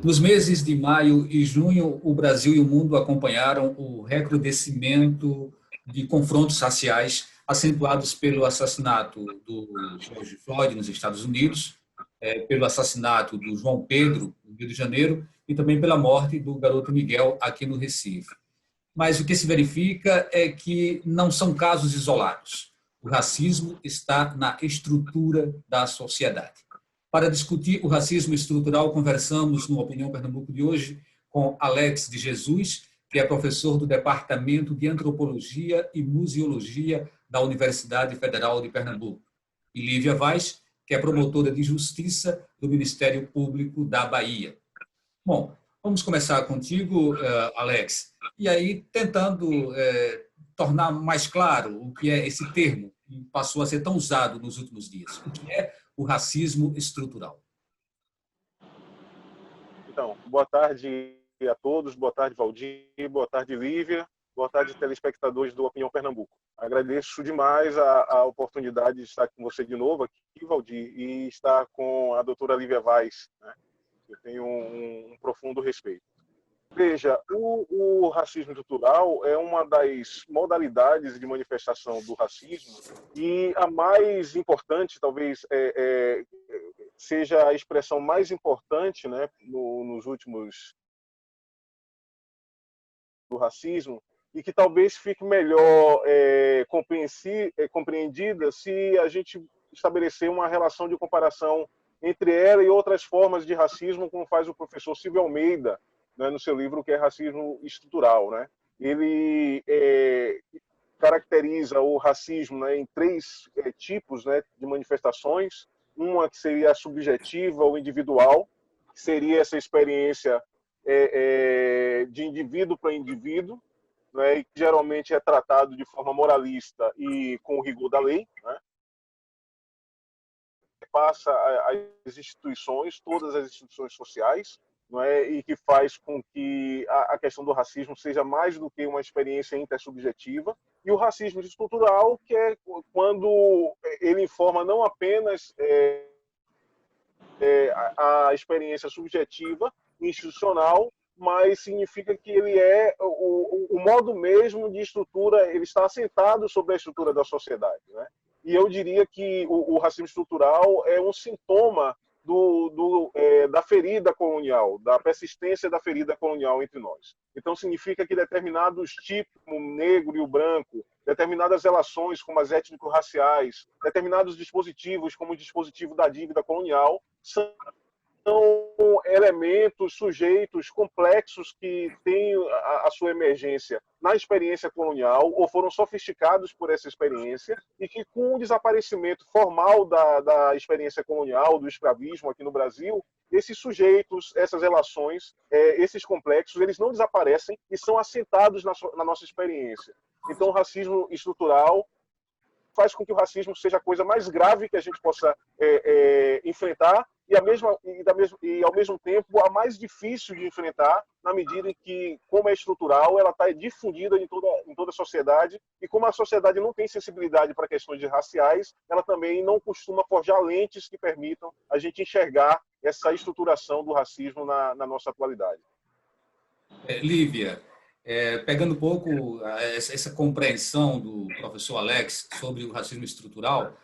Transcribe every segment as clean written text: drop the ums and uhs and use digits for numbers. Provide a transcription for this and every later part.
Nos meses de maio e junho, o Brasil e o mundo acompanharam o recrudescimento de confrontos raciais acentuados pelo assassinato do George Floyd nos Estados Unidos, pelo assassinato do João Pedro no Rio de Janeiro e também pela morte do garoto Miguel aqui no Recife. Mas o que se verifica é que não são casos isolados. O racismo está na estrutura da sociedade. Para discutir o racismo estrutural, conversamos no Opinião Pernambuco de hoje com Alex de Jesus, que é professor do Departamento de Antropologia e Museologia da Universidade Federal de Pernambuco, e Lívia Vaz, que é promotora de Justiça do Ministério Público da Bahia. Bom, vamos começar contigo, Alex, e aí tentando tornar mais claro o que é esse termo que passou a ser tão usado nos últimos dias. O que é o racismo estrutural? Então, boa tarde a todos, boa tarde, Valdir, boa tarde, Lívia, boa tarde, telespectadores do Opinião Pernambuco. Agradeço demais a oportunidade de estar com você de novo aqui, Valdir, e estar com a doutora Lívia Vaz, né? Eu tenho um profundo respeito. Veja, o racismo estrutural é uma das modalidades de manifestação do racismo e a mais importante, talvez, seja a expressão mais importante, né, nos últimos do racismo e que talvez fique melhor compreendida se a gente estabelecer uma relação de comparação entre ela e outras formas de racismo, como faz o professor Silvio Almeida, né, no seu livro que é Racismo Estrutural, né? Ele caracteriza o racismo, né, em três tipos, né, de manifestações. Uma que seria a subjetiva ou individual, que seria essa experiência de indivíduo para indivíduo, né, e que geralmente é tratado de forma moralista e com o rigor da lei, né? Passa as instituições, todas as instituições sociais, não é? E que faz com que a questão do racismo seja mais do que uma experiência intersubjetiva. E o racismo estrutural, que é quando ele informa não apenas a experiência subjetiva, institucional, mas significa que ele é o modo mesmo de estrutura, ele está assentado sobre a estrutura da sociedade, né? E eu diria que o racismo estrutural é um sintoma da ferida colonial, da persistência da ferida colonial entre nós. Então, significa que determinados tipos, como o negro e o branco, determinadas relações, como as étnico-raciais, determinados dispositivos, como o dispositivo da dívida colonial, são elementos, sujeitos complexos que têm a sua emergência na experiência colonial ou foram sofisticados por essa experiência e que, com o desaparecimento formal da experiência colonial, do escravismo aqui no Brasil, esses sujeitos, essas relações, esses complexos, eles não desaparecem e são assentados na nossa experiência. Então, o racismo estrutural faz com que o racismo seja a coisa mais grave que a gente possa enfrentar e, ao mesmo tempo, a mais difícil de enfrentar, na medida em que, como é estrutural, ela está difundida em toda a sociedade, e como a sociedade não tem sensibilidade para questões raciais, ela também não costuma forjar lentes que permitam a gente enxergar essa estruturação do racismo na nossa atualidade. Lívia, pegando um pouco essa compreensão do professor Alex sobre o racismo estrutural,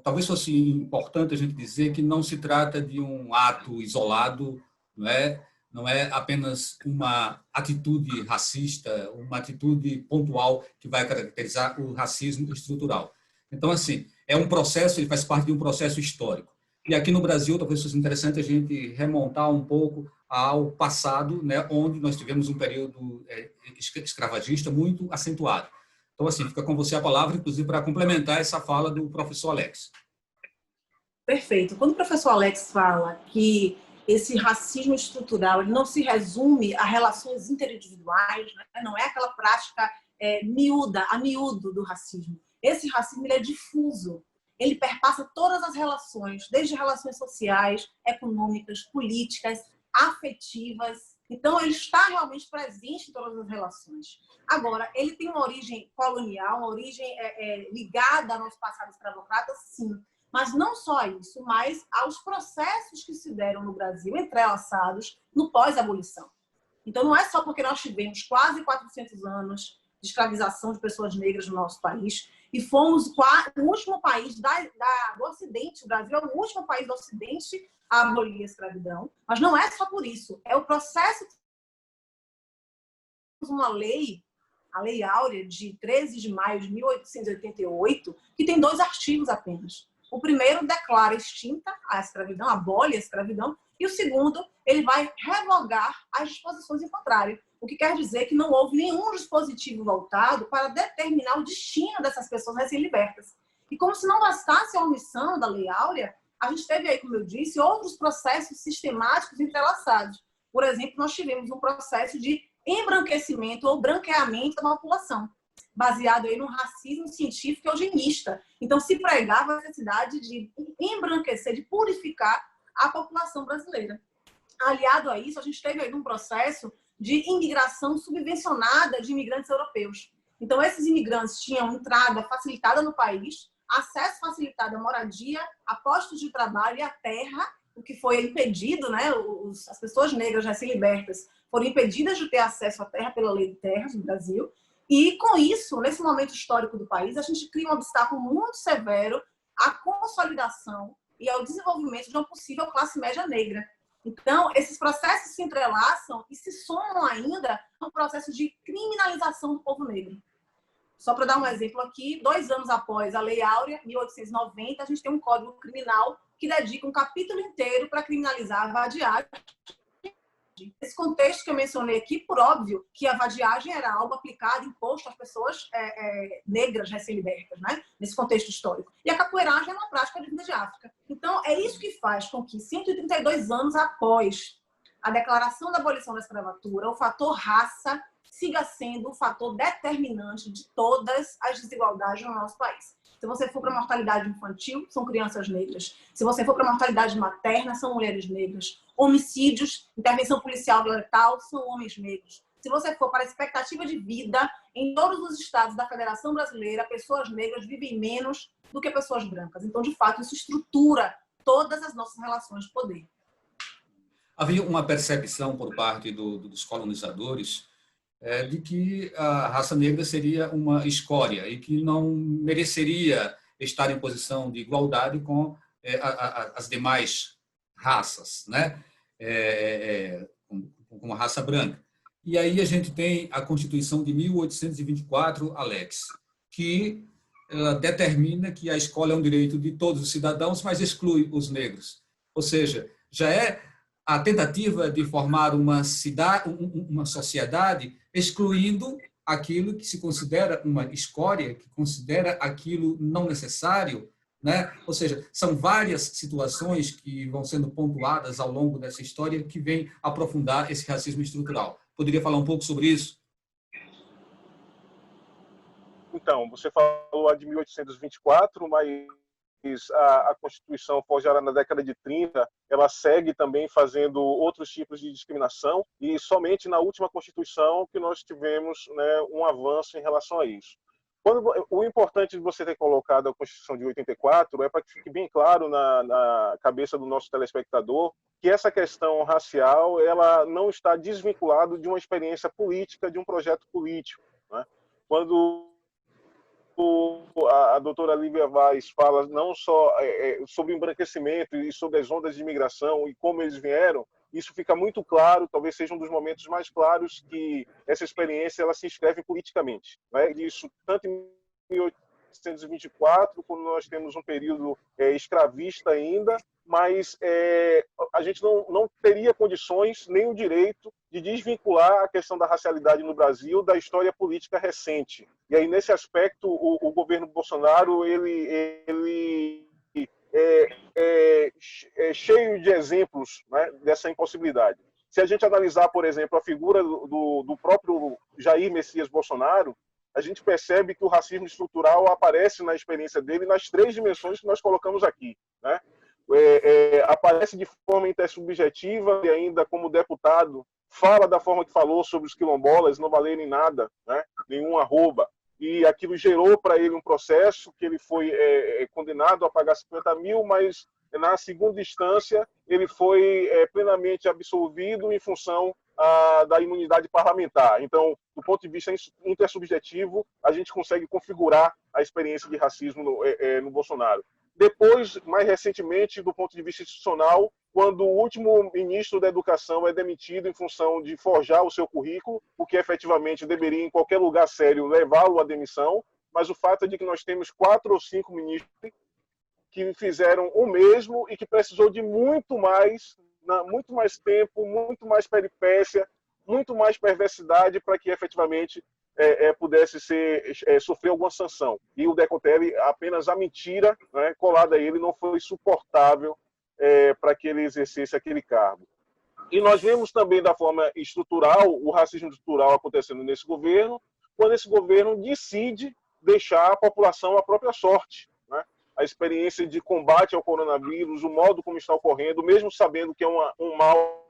talvez fosse importante a gente dizer que não se trata de um ato isolado, não é apenas uma atitude racista, uma atitude pontual que vai caracterizar o racismo estrutural. Então, assim, é um processo, ele faz parte de um processo histórico. E aqui no Brasil, talvez fosse interessante a gente remontar um pouco ao passado, né, onde nós tivemos um período escravagista muito acentuado. Então, assim, fica com você a palavra, inclusive, para complementar essa fala do professor Alex. Perfeito. Quando o professor Alex fala que esse racismo estrutural ele não se resume a relações interindividuais, né? Não é aquela prática a miúdo do racismo. Esse racismo ele é difuso. Ele perpassa todas as relações, desde relações sociais, econômicas, políticas, afetivas. Então, ele está realmente presente em todas as relações. Agora, ele tem uma origem colonial, uma origem ligada ao nosso passado escravocrata, sim. Mas não só isso, mas aos processos que se deram no Brasil entrelaçados no pós-abolição. Então, não é só porque nós tivemos quase 400 anos de escravização de pessoas negras no nosso país e fomos o último país do Ocidente, o Brasil é o último país do Ocidente a abolir a escravidão, mas não é só por isso, é o processo. Uma lei, a Lei Áurea, de 13 de maio de 1888, que tem 2 artigos apenas. O primeiro declara extinta a escravidão, abole a escravidão, e o segundo, ele vai revogar as disposições em contrário, o que quer dizer que não houve nenhum dispositivo voltado para determinar o destino dessas pessoas recém-libertas. E como se não bastasse a omissão da Lei Áurea, a gente teve aí, como eu disse, outros processos sistemáticos entrelaçados. Por exemplo, nós tivemos um processo de embranquecimento ou branqueamento da população, baseado aí no racismo científico e eugenista. Então, se pregava a necessidade de embranquecer, de purificar a população brasileira. Aliado a isso, a gente teve aí um processo de imigração subvencionada de imigrantes europeus. Então, esses imigrantes tinham entrada facilitada no país, acesso facilitado à moradia, a postos de trabalho e à terra, o que foi impedido, né? As pessoas negras recém-libertas foram impedidas de ter acesso à terra pela Lei de Terras no Brasil. E, com isso, nesse momento histórico do país, a gente cria um obstáculo muito severo à consolidação e ao desenvolvimento de uma possível classe média negra. Então, esses processos se entrelaçam e se somam ainda ao processo de criminalização do povo negro. Só para dar um exemplo aqui, 2 anos após a Lei Áurea, 1890, a gente tem um Código Criminal que dedica um capítulo inteiro para criminalizar a vadiagem. Esse contexto que eu mencionei aqui, por óbvio, que a vadiagem era algo aplicado, imposto às pessoas negras recém-libertas, né? Nesse contexto histórico. E a capoeiragem é uma prática de vida de África. Então, é isso que faz com que, 132 anos após a declaração da abolição da escravatura, o fator raça siga sendo o fator determinante de todas as desigualdades no nosso país. Se você for para a mortalidade infantil, são crianças negras. Se você for para a mortalidade materna, são mulheres negras. Homicídios, intervenção policial letal, são homens negros. Se você for para a expectativa de vida, em todos os estados da Federação Brasileira, pessoas negras vivem menos do que pessoas brancas. Então, de fato, isso estrutura todas as nossas relações de poder. Havia uma percepção por parte dos colonizadores de que a raça negra seria uma escória e que não mereceria estar em posição de igualdade com as demais raças, né? Como a raça branca. E aí a gente tem a Constituição de 1824, Alex, que determina que a escola é um direito de todos os cidadãos, mas exclui os negros. Ou seja, já é a tentativa de formar uma sociedade excluindo aquilo que se considera uma escória, que considera aquilo não necessário, né? Ou seja, são várias situações que vão sendo pontuadas ao longo dessa história que vêm aprofundar esse racismo estrutural. Poderia falar um pouco sobre isso? Então, você falou a de 1824, mas a Constituição forjada na década de 30, ela segue também fazendo outros tipos de discriminação e somente na última Constituição que nós tivemos, né, um avanço em relação a isso. O importante de você ter colocado a Constituição de 84 é para que fique bem claro na cabeça do nosso telespectador que essa questão racial ela não está desvinculada de uma experiência política, de um projeto político, né? Quando a doutora Lívia Vaz fala não só sobre o embranquecimento e sobre as ondas de imigração e como eles vieram, isso fica muito claro, talvez seja um dos momentos mais claros que essa experiência ela se inscreve politicamente, né? Isso tanto em 1824, quando nós temos um período escravista ainda, mas a gente não teria condições nem o direito de desvincular a questão da racialidade no Brasil da história política recente. E aí, nesse aspecto, o governo Bolsonaro ele é cheio de exemplos, né, dessa impossibilidade. Se a gente analisar, por exemplo, a figura do próprio Jair Messias Bolsonaro, a gente percebe que o racismo estrutural aparece na experiência dele nas 3 dimensões que nós colocamos aqui, né? Aparece de forma intersubjetiva e ainda como deputado fala da forma que falou sobre os quilombolas não valerem nada, né? Nenhum arroba. e aquilo gerou para ele um processo que ele foi condenado a pagar 50 mil, mas na segunda instância ele foi plenamente absolvido em função da imunidade parlamentar. Então, do ponto de vista intersubjetivo, a gente consegue configurar a experiência de racismo no Bolsonaro. Depois, mais recentemente, do ponto de vista institucional, quando o último ministro da Educação é demitido em função de forjar o seu currículo, o que efetivamente deveria, em qualquer lugar sério, levá-lo à demissão, mas o fato é de que nós temos 4 ou 5 ministros que fizeram o mesmo e que precisou de muito mais tempo, muito mais peripécia, muito mais perversidade para que efetivamente pudesse sofrer alguma sanção. E o Decotelli, apenas a mentira, né, colada a ele, não foi suportável para que ele exercesse aquele cargo. E nós vemos também, da forma estrutural, o racismo estrutural acontecendo nesse governo, quando esse governo decide deixar a população à própria sorte. Né? A experiência de combate ao coronavírus, o modo como está ocorrendo, mesmo sabendo que é um mal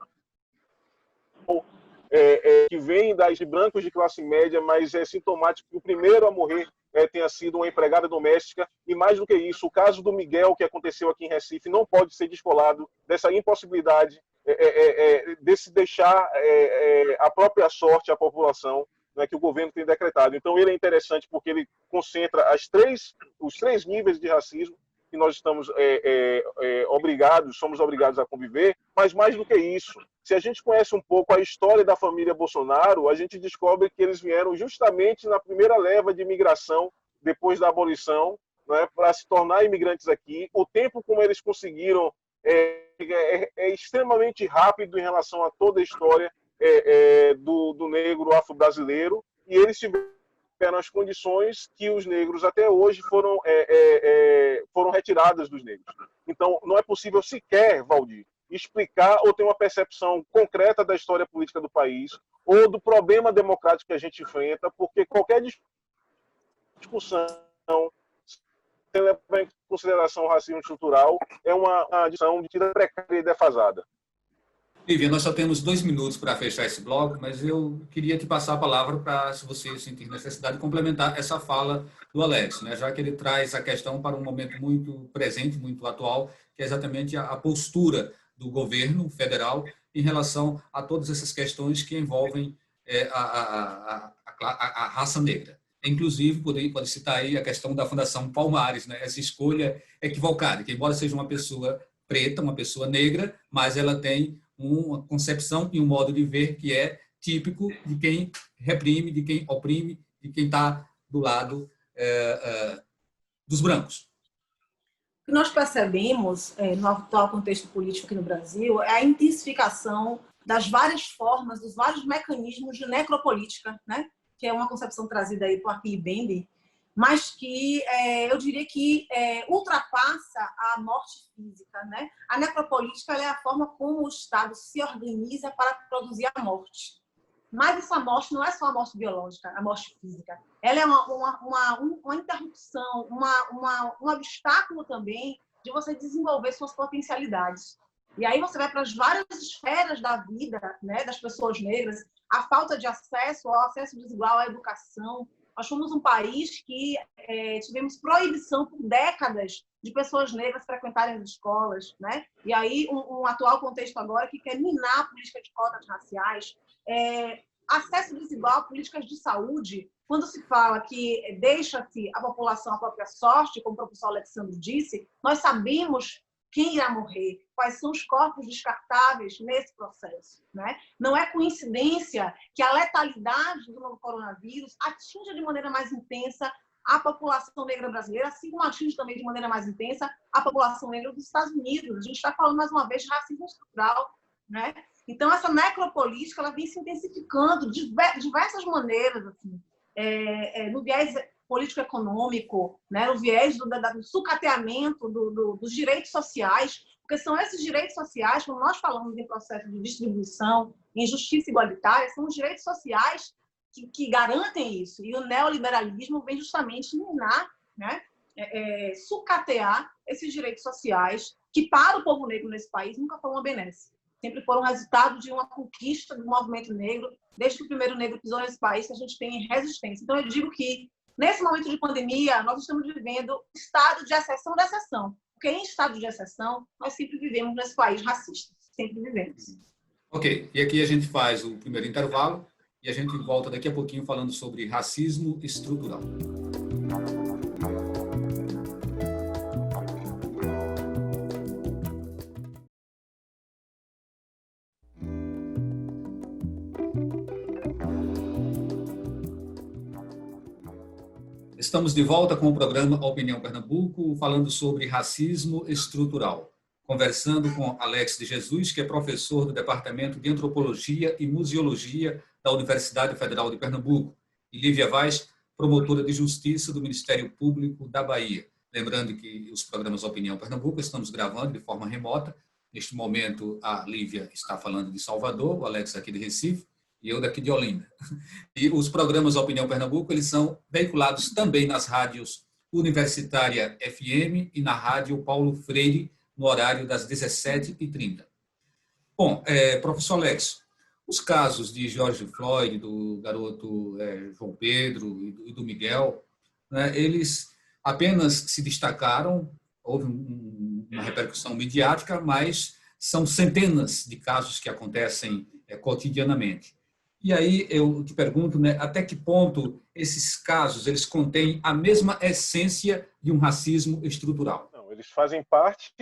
que vem de brancos de classe média, mas é sintomático que o primeiro a morrer tenha sido uma empregada doméstica, e mais do que isso, o caso do Miguel, que aconteceu aqui em Recife, não pode ser descolado dessa impossibilidade de se deixar a própria sorte à população, né, que o governo tem decretado. Então, ele é interessante porque ele concentra os três níveis de racismo que nós estamos somos obrigados a conviver, mas mais do que isso, se a gente conhece um pouco a história da família Bolsonaro, a gente descobre que eles vieram justamente na primeira leva de imigração, depois da abolição, né, para se tornar imigrantes aqui. O tempo como eles conseguiram é extremamente rápido em relação a toda a história do negro afro-brasileiro, e eles tiveram as condições que os negros até hoje foram retiradas dos negros. Então, não é possível sequer, Valdir, explicar ou ter uma percepção concreta da história política do país ou do problema democrático que a gente enfrenta, porque qualquer discussão sem levar em consideração o racismo estrutural é uma discussão de tira precária e defasada. Lívia, nós só temos 2 minutos para fechar esse bloco, mas eu queria te passar a palavra para, se você sentir necessidade, complementar essa fala do Alex, né? Já que ele traz a questão para um momento muito presente, muito atual, que é exatamente a postura do governo federal em relação a todas essas questões que envolvem a raça negra. Inclusive, pode citar aí a questão da Fundação Palmares, né? Essa escolha equivocada, que embora seja uma pessoa preta, uma pessoa negra, mas ela tem uma concepção e um modo de ver que é típico de quem reprime, de quem oprime, de quem está do lado dos brancos. O que nós percebemos no atual contexto político aqui no Brasil é a intensificação das várias formas, dos vários mecanismos de necropolítica, né? Que é uma concepção trazida aí por Achille Mbembe, mas que eu diria que ultrapassa a morte física, né? A necropolítica é a forma como o Estado se organiza para produzir a morte. Mas essa morte não é só a morte biológica, a morte física. Ela é uma interrupção, um obstáculo também de você desenvolver suas potencialidades. E aí você vai para as várias esferas da vida, né, das pessoas negras, a falta de acesso, ao acesso desigual à educação. Nós fomos um país que tivemos proibição por décadas de pessoas negras frequentarem as escolas, né? E aí um atual contexto agora que quer minar a política de cotas raciais, acesso desigual a políticas de saúde. Quando se fala que deixa-se a população à própria sorte, como o professor Alexandre disse, nós sabemos quem irá morrer, quais são os corpos descartáveis nesse processo, né? Não é coincidência que a letalidade do novo coronavírus atinja de maneira mais intensa a população negra brasileira, assim como atinge também de maneira mais intensa a população negra dos Estados Unidos. A gente está falando, mais uma vez, de racismo estrutural, né? Então, essa necropolítica ela vem se intensificando de diversas maneiras, assim, no viés político-econômico, né, no viés do sucateamento dos direitos sociais, porque são esses direitos sociais, quando nós falamos em processo de distribuição, em justiça igualitária, são os direitos sociais que garantem isso. E o neoliberalismo vem justamente minar, né, sucatear esses direitos sociais, que para o povo negro nesse país nunca foram uma benesse. Sempre foram resultado de uma conquista do movimento negro, desde que o primeiro negro pisou nesse país, que a gente tem resistência. Então, eu digo que Nesse momento de pandemia, nós estamos vivendo estado de exceção da exceção. Porque em estado de exceção, nós sempre vivemos nesse país racista. Sempre vivemos. Ok, e aqui a gente faz o primeiro intervalo e a gente volta daqui a pouquinho falando sobre racismo estrutural. Estamos de volta com o programa Opinião Pernambuco, falando sobre racismo estrutural. Conversando com Alex de Jesus, que é professor do Departamento de Antropologia e Museologia da Universidade Federal de Pernambuco, e Lívia Vaz, promotora de Justiça do Ministério Público da Bahia. Lembrando que os programas Opinião Pernambuco estamos gravando de forma remota. Neste momento, a Lívia está falando de Salvador, o Alex aqui de Recife, e eu daqui de Olinda. E os programas Opinião Pernambuco, eles são veiculados também nas rádios Universitária FM e na rádio Paulo Freire, no horário das 17h30. Bom, professor Alex, os casos de George Floyd, do garoto João Pedro e do Miguel, né, eles apenas se destacaram, houve uma repercussão midiática, mas são centenas de casos que acontecem cotidianamente. E aí eu te pergunto, né, até que ponto esses casos eles contêm a mesma essência de um racismo estrutural? Não, eles fazem parte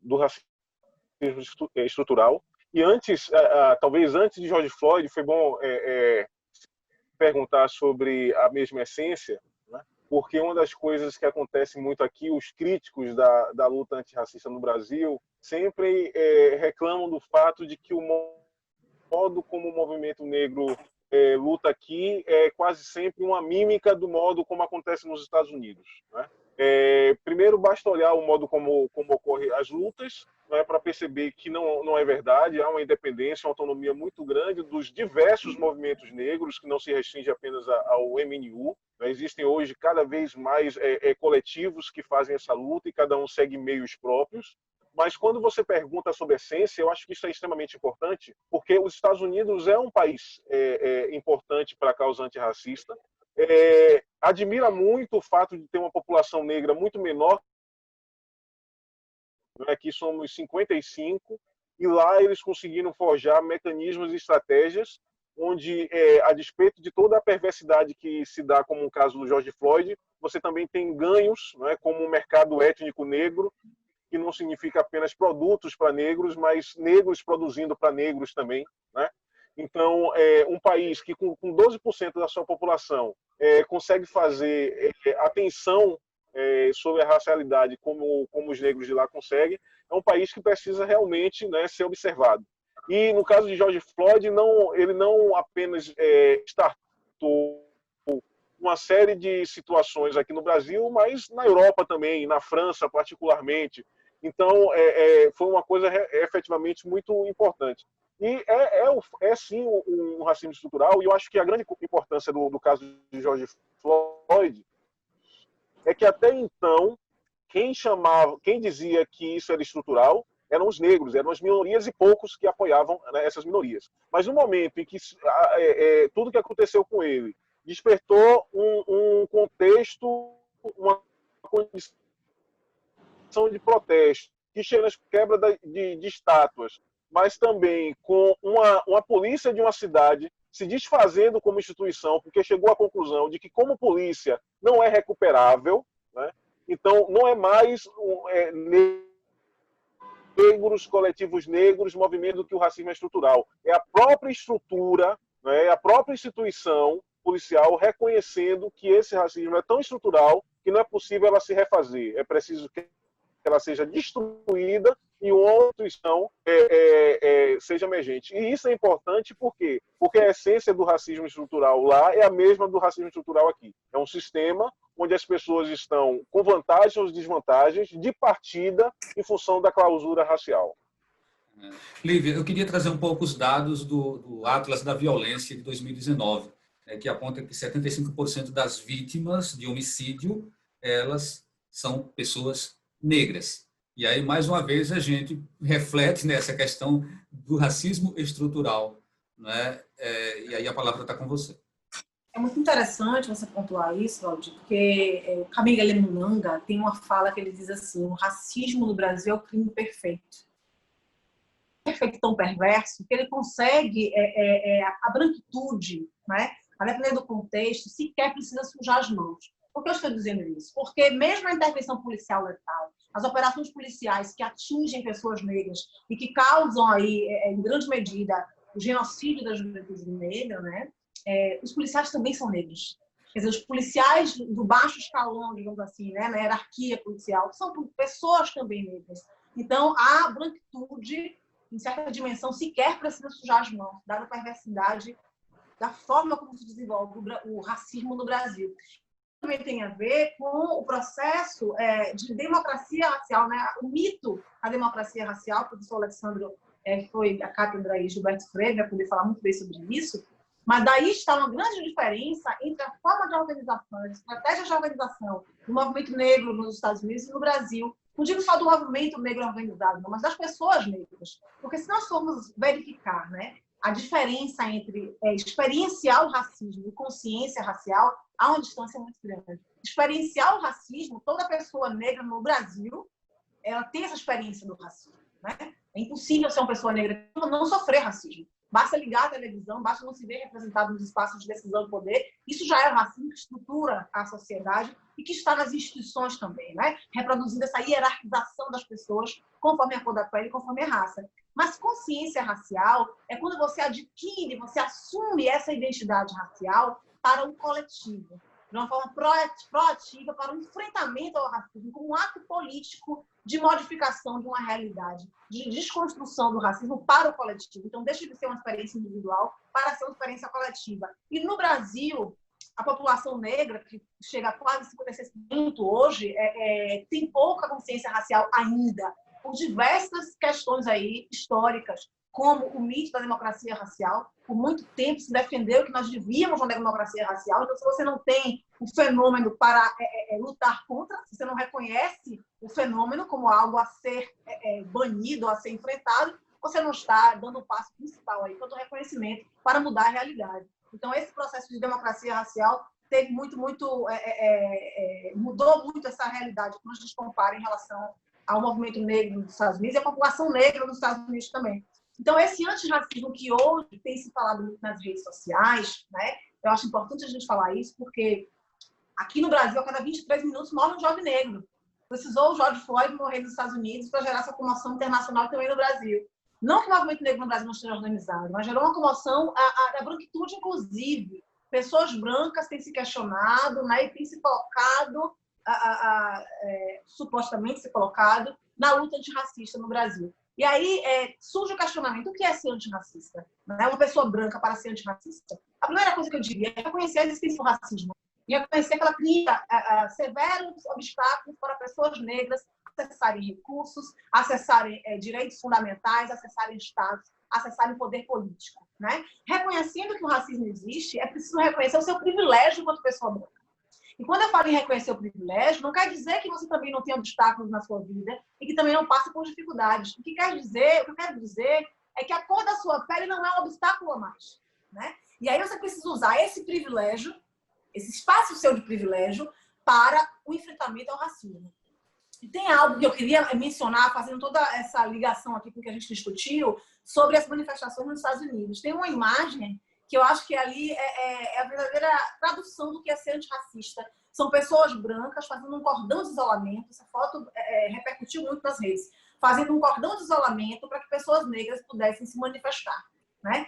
do racismo estrutural. E antes, talvez antes de George Floyd, foi bom perguntar sobre a mesma essência, né? Porque uma das coisas que acontece muito aqui, os críticos da luta antirracista no Brasil sempre reclamam do fato de que o modo como o movimento negro luta aqui é quase sempre uma mímica do modo como acontece nos Estados Unidos, né? Primeiro, basta olhar o modo como ocorrem as lutas, né, para perceber que não é verdade. Há uma independência, uma autonomia muito grande dos diversos movimentos negros, que não se restringe apenas ao MNU. Né? Existem hoje cada vez mais coletivos que fazem essa luta e cada um segue meios próprios. Mas quando você pergunta sobre a essência, eu acho que isso é extremamente importante, porque os Estados Unidos é um país importante para a causa antirracista. Admira muito o fato de ter uma população negra muito menor. Aqui somos 55, e lá eles conseguiram forjar mecanismos e estratégias onde, a despeito de toda a perversidade que se dá, como o caso do George Floyd, você também tem ganhos, né, como o mercado étnico negro, que não significa apenas produtos para negros, mas negros produzindo para negros também, né? Então, um país que com 12% da sua população consegue fazer atenção sobre a racialidade como os negros de lá conseguem, é um país que precisa realmente, né, ser observado. E no caso de George Floyd, ele não apenas startou uma série de situações aqui no Brasil, mas na Europa também, na França particularmente. Então, foi uma coisa efetivamente muito importante. E sim um racismo estrutural, e eu acho que a grande importância do caso de George Floyd é que até então quem dizia que isso era estrutural eram os negros, eram as minorias e poucos que apoiavam, né, essas minorias. Mas no momento em que tudo que aconteceu com ele despertou um contexto, uma condição de protesto, que chega na quebra de estátuas, mas também com uma polícia de uma cidade se desfazendo como instituição, porque chegou à conclusão de que, como polícia, não é recuperável, né? Então, não é mais negros, coletivos negros, movimento do que o racismo é estrutural. É a própria estrutura, né? É a própria instituição policial reconhecendo que esse racismo é tão estrutural que não é possível ela se refazer. É preciso que ela seja destruída e uma instituição seja emergente. E isso é importante por quê? Porque a essência do racismo estrutural lá é a mesma do racismo estrutural aqui. É um sistema onde as pessoas estão com vantagens ou desvantagens de partida em função da clausura racial. Lívia, eu queria trazer um pouco os dados do Atlas da Violência de 2019, que aponta que 75% das vítimas de homicídio, elas são pessoas negras. E aí, mais uma vez, a gente reflete nessa questão do racismo estrutural, né? E aí a palavra está com você. É muito interessante você pontuar isso, Valdir, porque o Kamingele Munanga tem uma fala que ele diz assim: o racismo no Brasil é o crime perfeito. Perfeito, tão perverso, que ele consegue a branquitude, né? A depender do contexto, sequer precisa sujar as mãos. Por que eu estou dizendo isso? Porque mesmo a intervenção policial letal, as operações policiais que atingem pessoas negras e que causam aí, em grande medida, o genocídio da juventude negra, né? Os policiais também são negros. Quer dizer, os policiais do baixo escalão, digamos assim, né, na hierarquia policial, são pessoas também negras. Então, a branquitude, em certa dimensão, sequer precisa sujar as mãos, dada a perversidade da forma como se desenvolve o racismo no Brasil. Também tem a ver com o processo de democracia racial, né? O mito da democracia racial, o professor Alexandre foi a cátedra aí, Gilberto Freire, vai poder falar muito bem sobre isso, mas daí está uma grande diferença entre a forma de organização, a estratégia de organização do movimento negro nos Estados Unidos e no Brasil. Não digo só do movimento negro organizado, não, mas das pessoas negras. Porque se nós formos verificar, né, a diferença entre experienciar o racismo e consciência racial, há uma distância muito grande. Experienciar o racismo, toda pessoa negra no Brasil, ela tem essa experiência do racismo, né? É impossível ser uma pessoa negra não sofrer racismo. Basta ligar a televisão, basta não se ver representado nos espaços de decisão do poder. Isso já é o racismo que estrutura a sociedade e que está nas instituições também, né? Reproduzindo essa hierarquização das pessoas conforme a cor da pele, conforme a raça. Mas consciência racial é quando você adquire, você assume essa identidade racial para o coletivo, de uma forma proativa para o enfrentamento ao racismo, como um ato político de modificação de uma realidade, de desconstrução do racismo para o coletivo. Então, deixa de ser uma experiência individual para ser uma experiência coletiva. E no Brasil, a população negra, que chega a quase 56% hoje, tem pouca consciência racial ainda, por diversas questões aí históricas, como o mito da democracia racial. Por muito tempo se defendeu que nós vivíamos uma democracia racial. Então, se você não tem o fenômeno para lutar contra, se você não reconhece o fenômeno como algo a ser banido, a ser enfrentado, você não está dando o passo principal aí, todo o reconhecimento para mudar a realidade. Então, esse processo de democracia racial teve mudou muito essa realidade que nos compara em relação ao movimento negro nos Estados Unidos e a população negra nos Estados Unidos também. Então, esse antirracismo que hoje tem se falado muito nas redes sociais, né? Eu acho importante a gente falar isso, porque aqui no Brasil, a cada 23 minutos, morre um jovem negro. Precisou o George Floyd morrer nos Estados Unidos para gerar essa comoção internacional também no Brasil. Não que o movimento negro no Brasil não esteja organizado, mas gerou uma comoção da branquitude, inclusive. Pessoas brancas têm se questionado, né, e têm se colocado, supostamente se colocado, na luta antirracista no Brasil. E aí surge o questionamento: o que é ser antirracista? Não é uma pessoa branca para ser antirracista? A primeira coisa que eu diria é reconhecer a existência do racismo. E reconhecer que ela cria severos obstáculos para pessoas negras acessarem recursos, acessarem direitos fundamentais, acessarem estados, acessarem poder político, né? Reconhecendo que o racismo existe, é preciso reconhecer o seu privilégio enquanto pessoa branca. E quando eu falo em reconhecer o privilégio, não quer dizer que você também não tem obstáculos na sua vida e que também não passa por dificuldades. O que eu quero dizer é que a cor da sua pele não é um obstáculo a mais, né? E aí você precisa usar esse privilégio, esse espaço seu de privilégio, para o enfrentamento ao racismo. E tem algo que eu queria mencionar, fazendo toda essa ligação aqui com o que a gente discutiu, sobre as manifestações nos Estados Unidos. Tem uma imagem que eu acho que ali é a verdadeira tradução do que é ser antirracista. São pessoas brancas fazendo um cordão de isolamento, essa foto repercutiu muito nas redes, fazendo um cordão de isolamento para que pessoas negras pudessem se manifestar, né?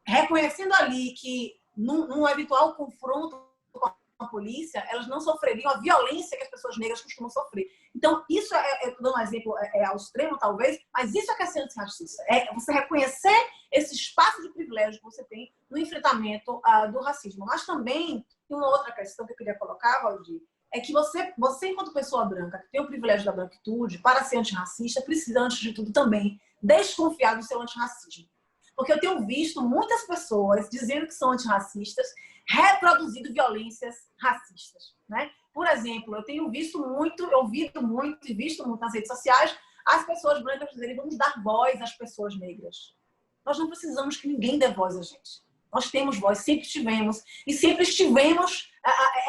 Reconhecendo ali que, num eventual confronto com a polícia, elas não sofreriam a violência que as pessoas negras costumam sofrer. Então, isso estou dando um exemplo ao extremo, talvez, mas isso é que é ser antirracista. É você reconhecer esse espaço de privilégio que você tem no enfrentamento do racismo. Mas também, tem uma outra questão que eu queria colocar, Valdir, é que você, enquanto pessoa branca, que tem o privilégio da branquitude, para ser antirracista, precisa, antes de tudo, também desconfiar do seu antirracismo. Porque eu tenho visto muitas pessoas dizendo que são antirracistas, reproduzindo violências racistas, né? Por exemplo, eu tenho ouvido muito e visto muito nas redes sociais as pessoas brancas dizerem: vamos dar voz às pessoas negras. Nós não precisamos que ninguém dê voz a gente. Nós temos voz, sempre tivemos. E sempre estivemos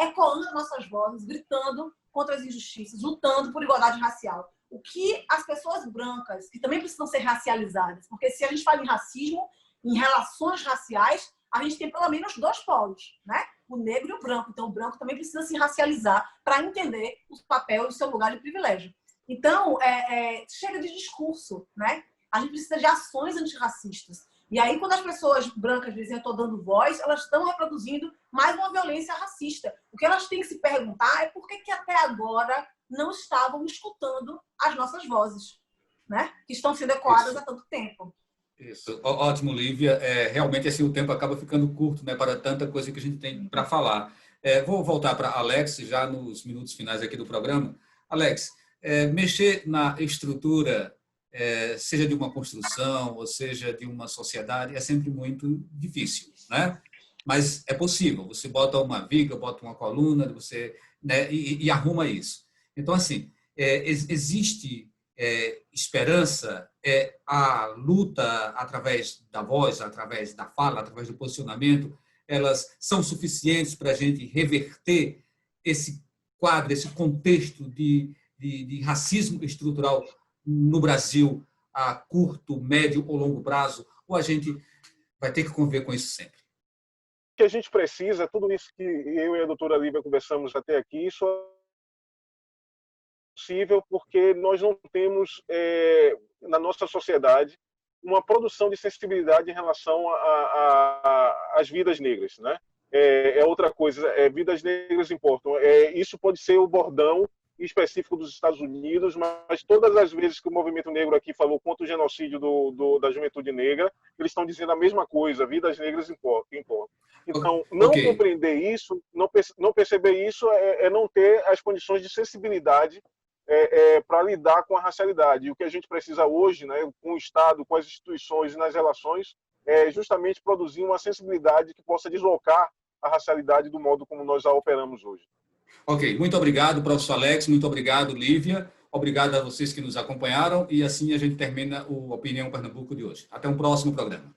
ecoando nossas vozes, gritando contra as injustiças, lutando por igualdade racial. O que as pessoas brancas, que também precisam ser racializadas, porque se a gente fala em racismo, em relações raciais, a gente tem pelo menos dois polos, né? O negro e o branco. Então, o branco também precisa se racializar para entender o papel e o seu lugar de privilégio. Então, chega de discurso, né? A gente precisa de ações antirracistas. E aí, quando as pessoas brancas dizem eu estou dando voz, elas estão reproduzindo mais uma violência racista. O que elas têm que se perguntar é por que até agora não estavam escutando as nossas vozes, né? Que estão sendo ecoadas há tanto tempo. Isso, ótimo, Lívia. Realmente, assim, o tempo acaba ficando curto, né, para tanta coisa que a gente tem para falar. Vou voltar para Alex, já nos minutos finais aqui do programa. Alex, mexer na estrutura, seja de uma construção, ou seja de uma sociedade, é sempre muito difícil, né? Mas é possível. Você bota uma viga, bota uma coluna, você, né, e arruma isso. Então, assim, existe esperança, a luta através da voz, através da fala, através do posicionamento, elas são suficientes para a gente reverter esse quadro, esse contexto de racismo estrutural no Brasil a curto, médio ou longo prazo, ou a gente vai ter que conviver com isso sempre? O que a gente precisa, tudo isso que eu e a doutora Lívia conversamos até aqui, isso é possível porque nós não temos, na nossa sociedade, uma produção de sensibilidade em relação às vidas negras, né? Outra coisa, vidas negras importam. Isso pode ser o bordão específico dos Estados Unidos, mas todas as vezes que o movimento negro aqui falou contra o genocídio da juventude negra, eles estão dizendo a mesma coisa, vidas negras importam. Então, não compreender isso, não perceber isso, não ter as condições de sensibilidade para lidar com a racialidade. E o que a gente precisa hoje, né, com o Estado, com as instituições e nas relações, é justamente produzir uma sensibilidade que possa deslocar a racialidade do modo como nós a operamos hoje. Ok, muito obrigado, professor Alex, muito obrigado, Lívia, obrigado a vocês que nos acompanharam e assim a gente termina o Opinião Pernambuco de hoje. Até um próximo programa.